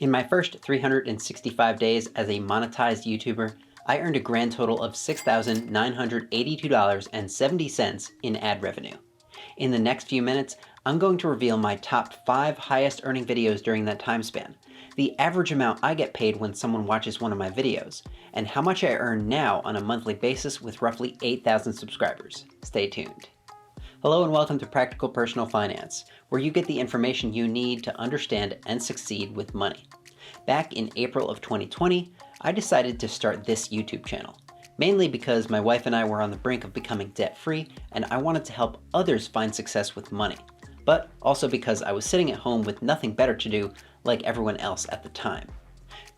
In my first 365 days as a monetized YouTuber, I earned a grand total of $6,982.70 in ad revenue. In the next few minutes, I'm going to reveal my top 5 highest earning videos during that time span, the average amount I get paid when someone watches one of my videos, and how much I earn now on a monthly basis with roughly 8,000 subscribers. Stay tuned. Hello and welcome to Practical Personal Finance, where you get the information you need to understand and succeed with money. Back in April of 2020, I decided to start this YouTube channel, mainly because my wife and I were on the brink of becoming debt-free and I wanted to help others find success with money, but also because I was sitting at home with nothing better to do like everyone else at the time.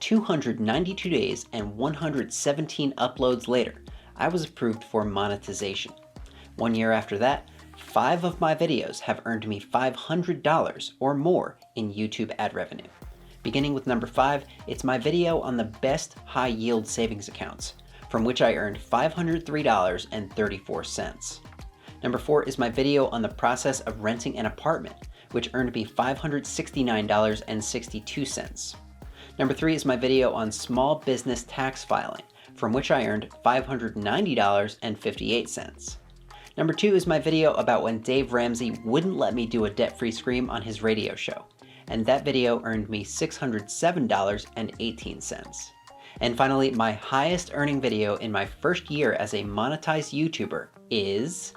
292 days and 117 uploads later, I was approved for monetization. 1 year after that, 5 of my videos have earned me $500 or more in YouTube ad revenue. Beginning with number 5, it's my video on the best high-yield savings accounts, from which I earned $503.34. Number 4 is my video on the process of renting an apartment, which earned me $569.62. Number 3 is my video on small business tax filing, from which I earned $590.58. Number 2 is my video about when Dave Ramsey wouldn't let me do a debt-free scream on his radio show, and that video earned me $607.18. And finally, my highest earning video in my first year as a monetized YouTuber is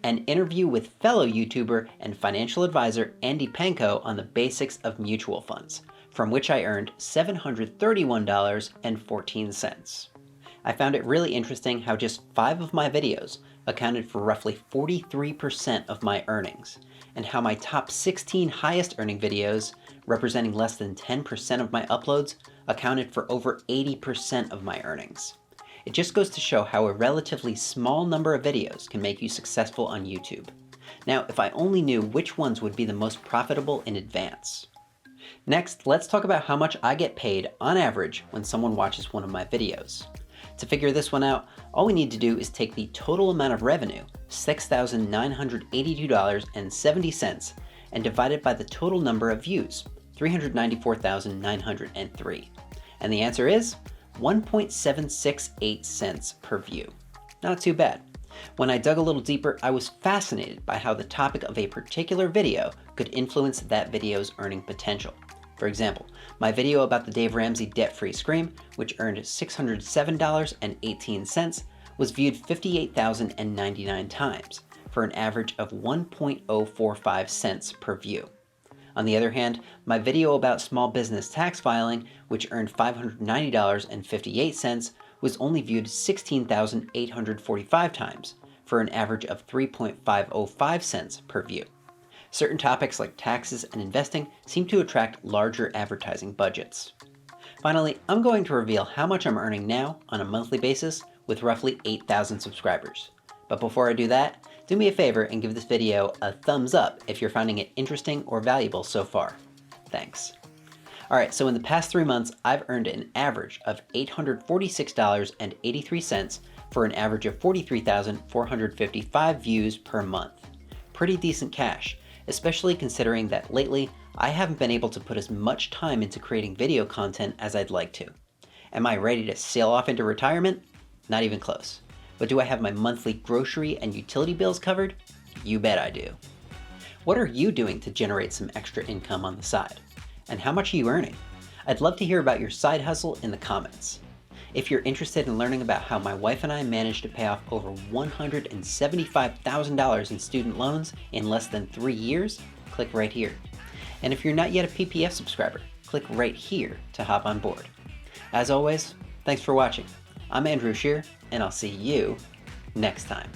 an interview with fellow YouTuber and financial advisor Andy Panko on the basics of mutual funds, from which I earned $731.14. I found it really interesting how just 5 of my videos accounted for roughly 43% of my earnings, and how my top 16 highest earning videos, representing less than 10% of my uploads, accounted for over 80% of my earnings. It just goes to show how a relatively small number of videos can make you successful on YouTube. Now, if I only knew which ones would be the most profitable in advance. Next, let's talk about how much I get paid on average when someone watches one of my videos. To figure this one out, all we need to do is take the total amount of revenue, $6,982.70, and divide it by the total number of views, 394,903. And the answer is 1.768 cents per view. Not too bad. When I dug a little deeper, I was fascinated by how the topic of a particular video could influence that video's earning potential. For example, my video about the Dave Ramsey debt-free scream, which earned $607.18, was viewed 58,099 times, for an average of 1.045 cents per view. On the other hand, my video about small business tax filing, which earned $590.58, was only viewed 16,845 times, for an average of 3.505 cents per view. Certain topics like taxes and investing seem to attract larger advertising budgets. Finally, I'm going to reveal how much I'm earning now on a monthly basis with roughly 8,000 subscribers. But before I do that, do me a favor and give this video a thumbs up if you're finding it interesting or valuable so far. Thanks. Alright, so in the past 3 months, I've earned an average of $846.83 for an average of 43,455 views per month. Pretty decent cash, especially considering that lately, I haven't been able to put as much time into creating video content as I'd like to. Am I ready to sail off into retirement? Not even close. But do I have my monthly grocery and utility bills covered? You bet I do. What are you doing to generate some extra income on the side? And how much are you earning? I'd love to hear about your side hustle in the comments. If you're interested in learning about how my wife and I managed to pay off over $175,000 in student loans in less than 3 years, click right here. And if you're not yet a PPF subscriber, click right here to hop on board. As always, thanks for watching. I'm Andrew Shear, and I'll see you next time.